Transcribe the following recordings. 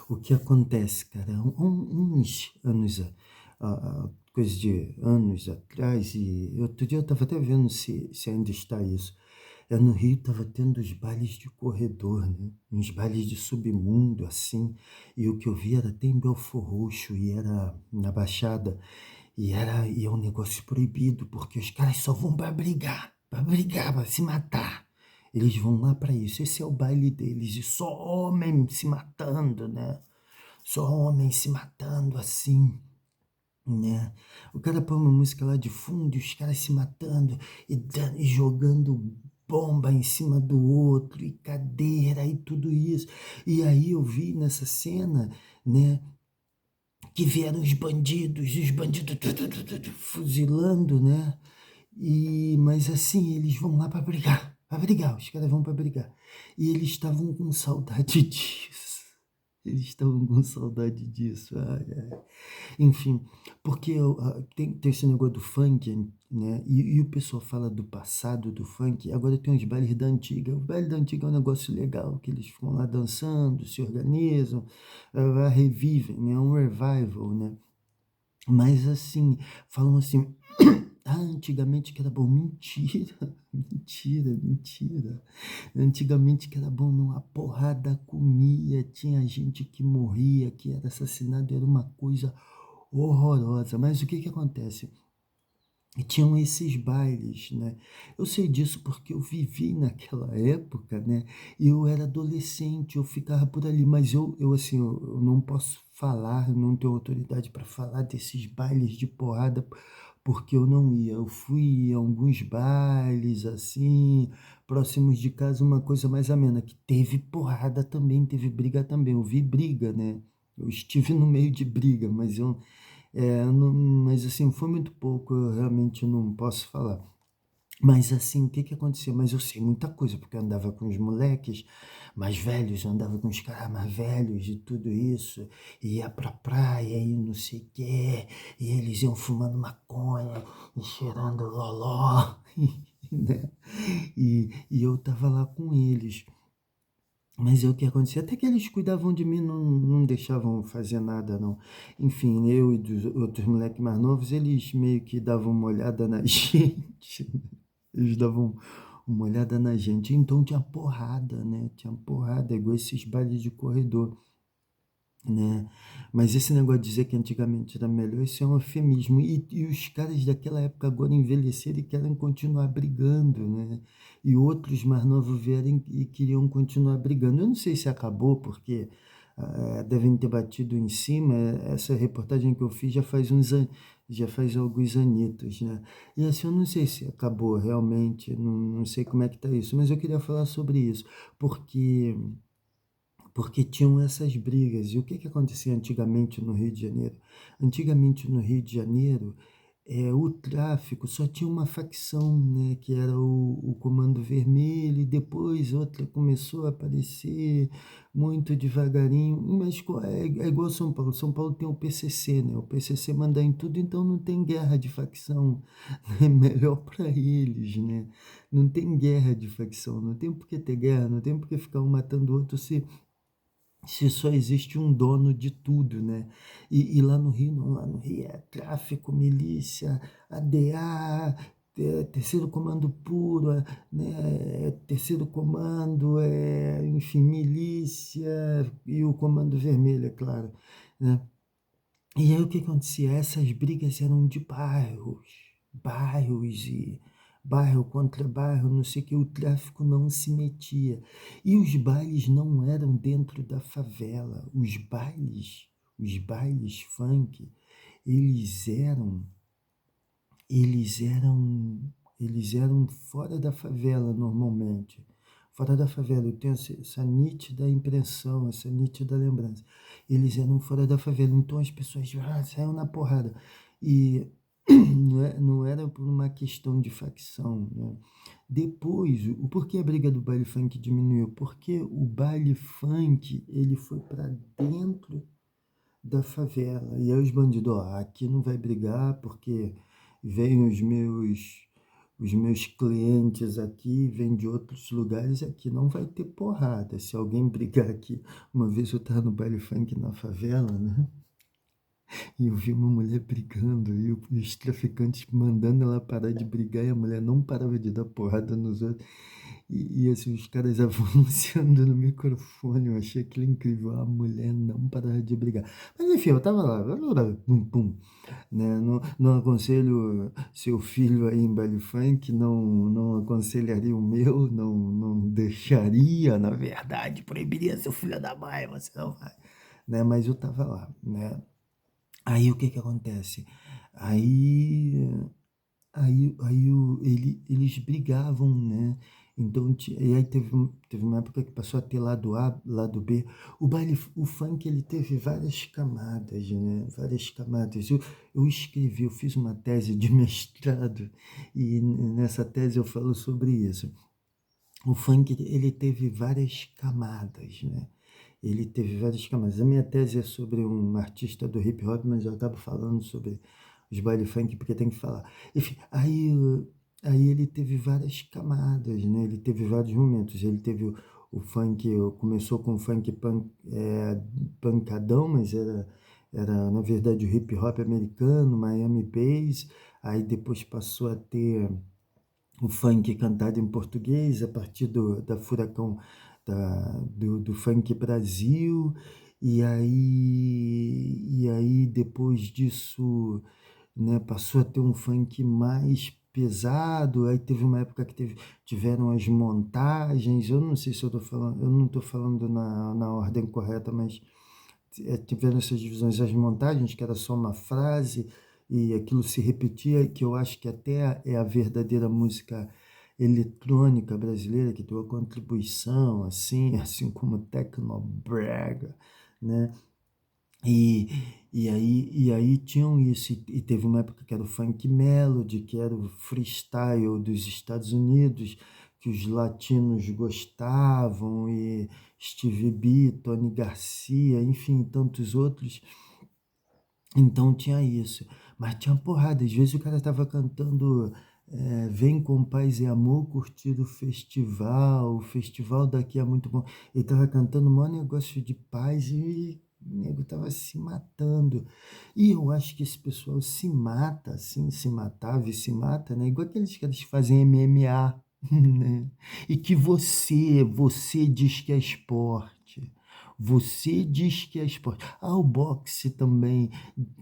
O que acontece, cara, uns anos, coisa de anos atrás, e outro dia eu estava até vendo se ainda está isso. No Rio estava tendo os bailes de corredor, né? Uns bailes de submundo, assim. E o que eu vi era até em Belfor Roxo, e era na Baixada. E é um negócio proibido, porque os caras só vão para brigar, para se matar. Eles vão lá para isso. Esse é o baile deles. E só homem se matando, né? Só homem se matando assim, né? O cara põe uma música lá de fundo e os caras se matando e jogando bomba em cima do outro e cadeira e tudo isso. E aí eu vi nessa cena, né, que vieram os bandidos fuzilando, né? Mas assim, eles vão lá para brigar, os caras vão para brigar. E eles estavam com saudade disso. Eles estavam com saudade disso. Ai, ai. Enfim, porque tem esse negócio do funk, né? E o pessoal fala do passado do funk, agora tem os bailes da antiga. O baile da antiga é um negócio legal, que eles ficam lá dançando, se organizam, revivem, né? É um revival, né? Mas assim, falam assim, antigamente que era bom. Mentira, mentira, mentira. Antigamente que era bom, não, a porrada comia, tinha gente que morria, que era assassinado, era uma coisa horrorosa. Mas o que que acontece? E tinham esses bailes, né? Eu sei disso porque eu vivi naquela época, né? E eu era adolescente, eu ficava por ali, mas eu assim, eu não posso falar, eu não tenho autoridade para falar desses bailes de porrada, porque eu não ia. Eu fui a alguns bailes, assim, próximos de casa, uma coisa mais amena, que teve porrada também, teve briga também. Eu vi briga, né? Eu estive no meio de briga, mas assim, foi muito pouco, eu realmente não posso falar. Mas assim, o que que aconteceu? Mas eu sei muita coisa, porque eu andava com os moleques mais velhos, eu andava com os caras mais velhos e tudo isso, e ia pra praia e não sei o quê, e eles iam fumando maconha e cheirando loló, né? E eu tava lá com eles. Mas é o que acontecia, até que eles cuidavam de mim, não deixavam fazer nada, não. Enfim, eu e dos outros moleques mais novos, eles meio que davam uma olhada na gente, né? Eles davam uma olhada na gente. Então tinha porrada, né? Tinha porrada, igual esses bailes de corredor, né? Mas esse negócio de dizer que antigamente era melhor, isso é um eufemismo. E os caras daquela época agora envelheceram e querem continuar brigando, né? E outros mais novos vierem e queriam continuar brigando. Eu não sei se acabou, porque devem ter batido em cima. Essa reportagem que eu fiz já faz alguns anitos, né? E assim, eu não sei se acabou realmente, não sei como é que está isso, mas eu queria falar sobre isso, porque tinham essas brigas. E o que que acontecia antigamente no Rio de Janeiro? Antigamente no Rio de Janeiro, o tráfico só tinha uma facção, né, que era o Comando Vermelho, e depois outra começou a aparecer muito devagarinho, mas é igual São Paulo. São Paulo tem o PCC, né? O PCC manda em tudo, então não tem guerra de facção. É melhor para eles, né? Não tem guerra de facção, não tem por que ter guerra, não tem por que ficar um matando o outro se só existe um dono de tudo, né? E lá no Rio, não, lá no Rio é tráfico, milícia, ADA, terceiro comando puro, né? Terceiro comando, enfim, milícia e o comando vermelho, é claro, né? E aí o que acontecia? Essas brigas eram de bairros e bairro contra bairro, não sei o que, o tráfico não se metia. E os bailes não eram dentro da favela. Os bailes funk, eles eram, eles eram, eles eram fora da favela normalmente. Fora da favela, eu tenho essa nítida impressão, essa nítida lembrança. Eles eram fora da favela, então as pessoas saíam na porrada. E não era por uma questão de facção, né? Depois, o porquê a briga do baile funk diminuiu? Porque o baile funk ele foi para dentro da favela. E aí os bandidos, ó, aqui não vai brigar porque vêm os meus os meus clientes aqui vêm de outros lugares, aqui não vai ter porrada. Se alguém brigar aqui, uma vez eu estava no baile funk na favela, né? E eu vi uma mulher brigando e os traficantes mandando ela parar de brigar e a mulher não parava de dar porrada nos outros. E assim, os caras anunciando no microfone, eu achei aquilo incrível. A mulher não parava de brigar. Mas enfim, eu tava lá, pum, pum, né? Não aconselho seu filho aí em baile funk, não aconselharia o meu, não deixaria, na verdade, proibiria seu filho da mãe, você não vai, né? Mas eu tava lá, né? Aí o que que acontece? Aí, eles brigavam, né? Então, e aí teve uma época que passou a ter lado A, lado B. O funk, ele teve várias camadas, né? Várias camadas. Eu fiz uma tese de mestrado e nessa tese eu falo sobre isso. O funk, ele teve várias camadas, né? Ele teve várias camadas. A minha tese é sobre um artista do hip hop, mas eu acabo falando sobre os baile funk porque tem que falar. Enfim, aí ele teve várias camadas, né? Ele teve vários momentos. Ele teve o funk, começou com o funk pancadão, mas era na verdade o hip hop americano, Miami Bass. Aí depois passou a ter o funk cantado em português a partir da Furacão, do Funk Brasil, e aí depois disso, né, passou a ter um funk mais pesado, aí teve uma época que tiveram as montagens, eu não sei se eu não estou falando na ordem correta, mas tiveram essas divisões, as montagens, que era só uma frase, e aquilo se repetia, que eu acho que até é a verdadeira música eletrônica brasileira, que deu a contribuição, assim, assim como o Tecnobrega, né? E, e aí tinham isso, e teve uma época que era o funk melody, que era o freestyle dos Estados Unidos, que os latinos gostavam, e Stevie B, Tony Garcia, enfim, tantos outros. Então tinha isso. Mas tinha porrada, às vezes o cara estava cantando Vem com paz e amor curtir o festival daqui é muito bom. Ele estava cantando um maior negócio de paz e o nego estava se matando. E eu acho que esse pessoal se mata, assim, se matava e se mata, né? Igual aqueles caras que fazem MMA, né? E que você diz que é esporte. Você diz que é esporte. Ah, o boxe também.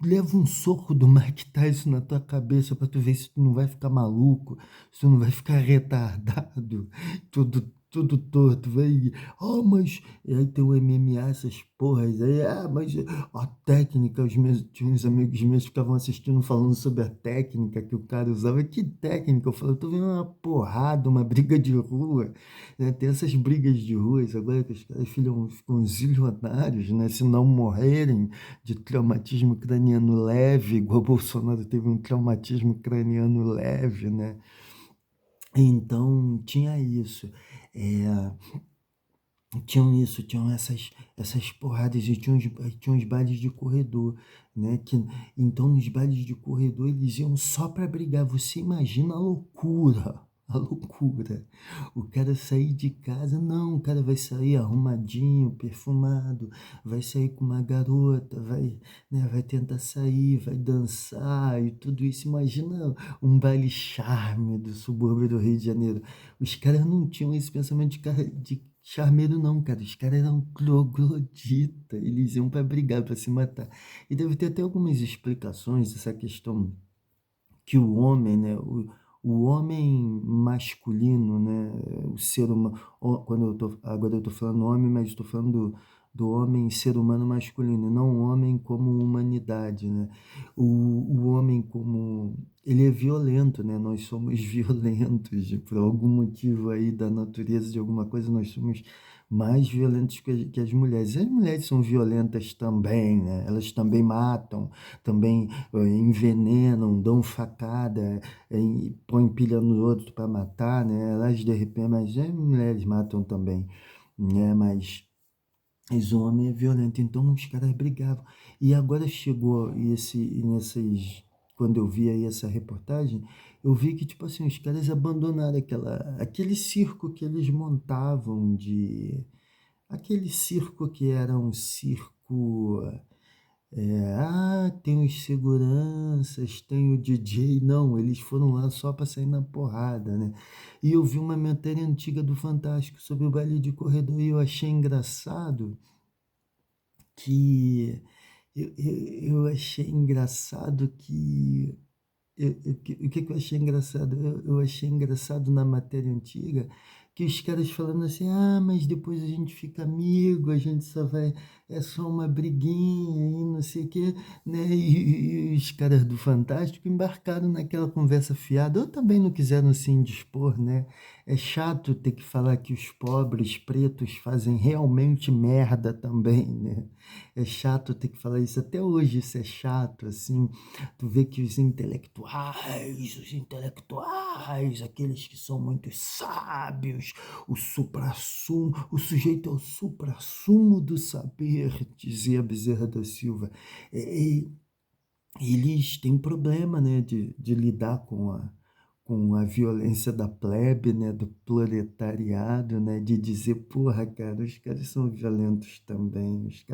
Leva um soco do Mike Tyson na tua cabeça para tu ver se tu não vai ficar maluco, se tu não vai ficar retardado, tudo torto, vai. Oh, mas. E aí tem o MMA, essas porras aí. Ah, mas a técnica, tinha uns amigos meus que ficavam assistindo falando sobre a técnica que o cara usava. Que técnica? Eu falei, eu tô vendo uma porrada, uma briga de rua, né? Tem essas brigas de ruas agora que os caras ficam zilionários, né? Se não morrerem de traumatismo craniano leve, igual o Bolsonaro teve um traumatismo craniano leve, né? Então, tinha isso. É, tinham essas porradas, e tinha uns bailes de corredor, né? Então, nos bailes de corredor, eles iam só para brigar. Você imagina a loucura, a loucura. O cara sair de casa, não, o cara vai sair arrumadinho, perfumado, vai sair com uma garota, né, vai tentar sair, vai dançar e tudo isso. Imagina um baile charme do subúrbio do Rio de Janeiro. Os caras não tinham esse pensamento de charmeiro, não, cara. Os caras eram troglodita. Eles iam pra brigar, pra se matar. E deve ter até algumas explicações dessa questão que o homem, né? O homem masculino, né? O ser humano. Agora eu tô falando homem, mas estou falando do homem ser humano masculino, não o homem como humanidade, né? O homem como. Ele é violento, né? Nós somos violentos, por algum motivo aí da natureza de alguma coisa, nós somos mais violentos que as mulheres. E as mulheres são violentas também, né? Elas também matam, também envenenam, dão facada, põem pilha no outro para matar, né? Elas de repente, mas as mulheres matam também, né? Mas o homem é violento, então os caras brigavam. E agora chegou quando eu vi aí essa reportagem, eu vi que, tipo assim, os caras abandonaram aquele circo que eles montavam aquele circo que era um circo, tem os seguranças, tem o DJ. Não, eles foram lá só para sair na porrada, né? E eu vi uma matéria antiga do Fantástico sobre o baile de corredor e eu achei engraçado que eu achei engraçado que o que que eu achei engraçado? Eu achei engraçado na matéria antiga que os caras falando assim, mas depois a gente fica amigo, a gente só vai, é só uma briguinha e não sei o quê, né? E os caras do Fantástico embarcaram naquela conversa fiada, ou também não quiseram se indispor, né? É chato ter que falar que os pobres pretos fazem realmente merda também, né? É chato ter que falar isso, até hoje isso é chato, assim. Tu vê que os intelectuais, aqueles que são muito sábios, o suprassumo, o sujeito é o suprassumo do saber, dizia Bezerra da Silva. E eles têm problema, né, de lidar com a violência da plebe, né, do proletariado, né, de dizer, porra, cara, os caras são violentos também, os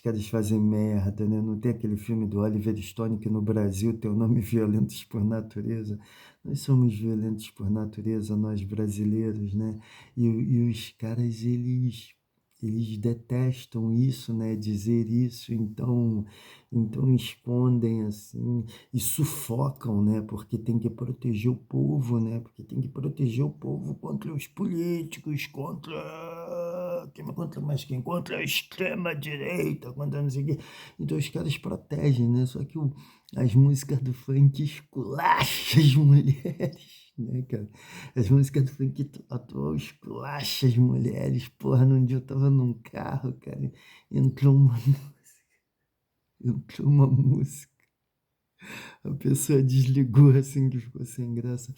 caras fazem merda, né, não tem aquele filme do Oliver Stone que no Brasil tem o nome Violentos por Natureza. Nós somos violentos por natureza, nós brasileiros, né, e os caras, eles detestam isso, né, dizer isso, então escondem assim e sufocam, né? Porque tem que proteger o povo, né? Porque tem que proteger o povo contra os políticos, contra mais quem? Contra a extrema direita, contra não sei o quê. Então os caras protegem, né? Só que as músicas do funk esculacham as mulheres. Né, cara? As músicas do funk atual esculacham as mulheres. Porra, num dia eu tava num carro, cara, entrou uma, entrou uma música. A pessoa desligou assim que ficou sem graça.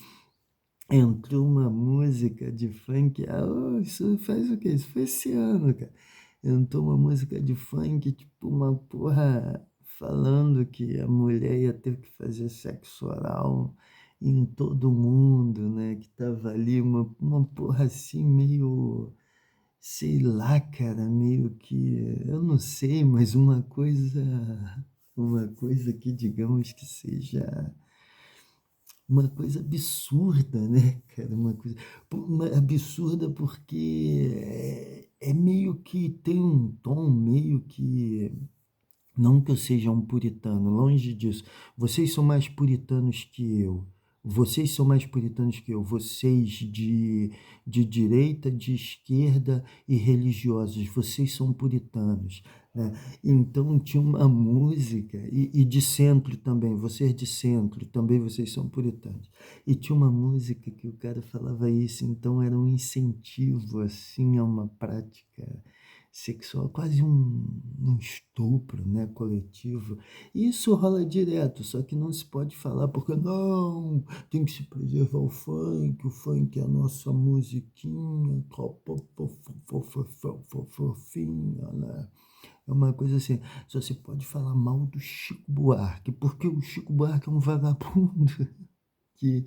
Entrou uma música de funk. Isso faz o quê? Isso foi esse ano, cara. Entrou uma música de funk, tipo uma porra falando que a mulher ia ter que fazer sexo oral em todo mundo, né? Que tava ali uma porra assim meio, sei lá, cara, meio que, eu não sei, mas uma coisa que digamos que seja uma coisa absurda, né, cara? Uma absurda porque é meio que tem um tom meio que. Não que eu seja um puritano, longe disso. Vocês são mais puritanos que eu. Vocês são mais puritanos que eu. Vocês de direita, de esquerda e religiosos. Vocês são puritanos, né? Então tinha uma música, e de centro também. Vocês de centro, também vocês são puritanos. E tinha uma música que o cara falava isso, então era um incentivo assim a uma prática sexual, quase um estupro, né, coletivo. E isso rola direto, só que não se pode falar porque não, tem que se preservar o funk é a nossa musiquinha, fofinha, né? É uma coisa assim, só se pode falar mal do Chico Buarque, porque o Chico Buarque é um vagabundo. que,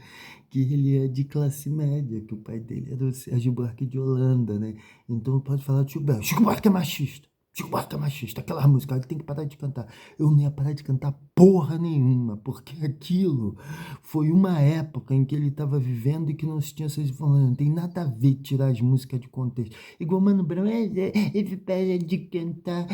que ele é de classe média, que o pai dele era o Sérgio Buarque de Holanda, né? Então pode falar do Chico Buarque. Chico Buarque é machista. Chico Buarque é machista. Aquela música, ele tem que parar de cantar. Eu não ia parar de cantar porra nenhuma, porque aquilo foi uma época em que ele estava vivendo e que não se tinha essas informações. Não tem nada a ver tirar as músicas de contexto. Igual Mano Brown, ele para de cantar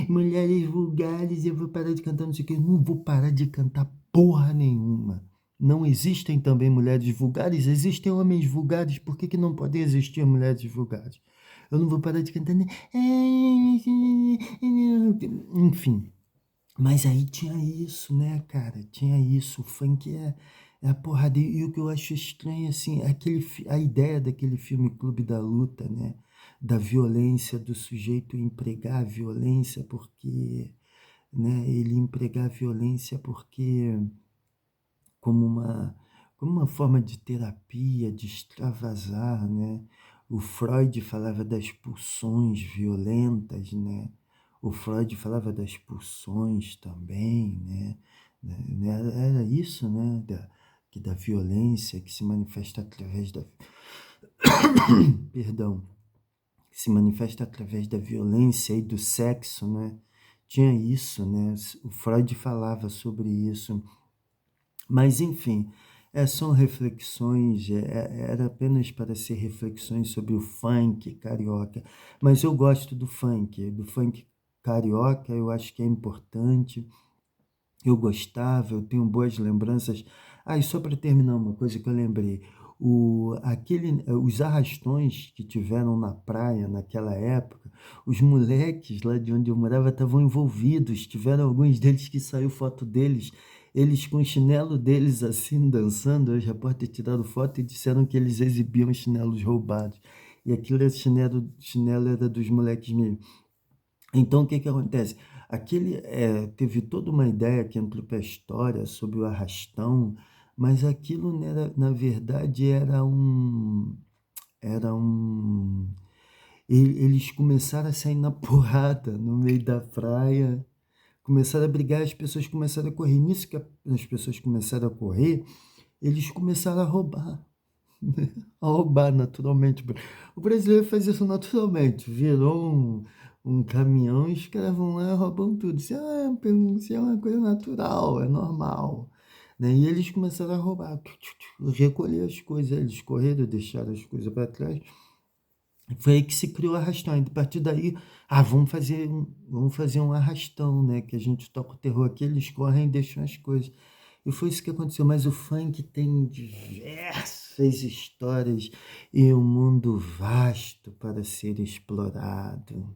mulheres vulgares, eu vou parar de cantar não sei o que. Eu não vou parar de cantar porra nenhuma. Não existem também mulheres vulgares? Existem homens vulgares, por que que não podem existir mulheres vulgares? Eu não vou parar de cantar, né? Enfim, mas aí tinha isso, né, cara? Tinha isso. O funk é a porrada. E o que eu acho estranho, assim, é a ideia daquele filme Clube da Luta, né? Da violência, do sujeito empregar a violência porque, né? Ele empregar a violência porque como uma forma de terapia, de extravasar, né? O Freud falava das pulsões violentas, né? O Freud falava das pulsões também, né? né? Era isso, né? Da violência que se manifesta através da perdão, que se manifesta através da violência e do sexo, né? Tinha isso, né? O Freud falava sobre isso. Mas, enfim, são reflexões, era apenas para ser reflexões sobre o funk carioca. Mas eu gosto do funk carioca, eu acho que é importante. Eu gostava, eu tenho boas lembranças. Ah, e só para terminar uma coisa que eu lembrei, os arrastões que tiveram na praia naquela época, os moleques lá de onde eu morava estavam envolvidos, tiveram alguns deles que saiu foto deles, eles com o chinelo deles assim, dançando, eu já posso ter tirado foto e disseram que eles exibiam chinelos roubados. E aquilo era chinelo era dos moleques mesmo. Então, o que que acontece? Teve toda uma ideia que entrou para a história sobre o arrastão, mas aquilo, né, na verdade, era um, eles começaram a sair na porrada no meio da praia, começaram a brigar, as pessoas começaram a correr. Nisso que as pessoas começaram a correr, eles começaram a roubar, a roubar naturalmente. O brasileiro faz isso naturalmente, virou um caminhão e os caras vão lá e roubam tudo. Isso é uma coisa natural, é normal. Né? E eles começaram a roubar, recolher as coisas, eles correram, deixaram as coisas para trás. Foi aí que se criou o arrastão. E a partir daí, vamos fazer um arrastão, né? Que a gente toca o terror aqui, eles correm e deixam as coisas. E foi isso que aconteceu. Mas o funk tem diversas histórias e um mundo vasto para ser explorado.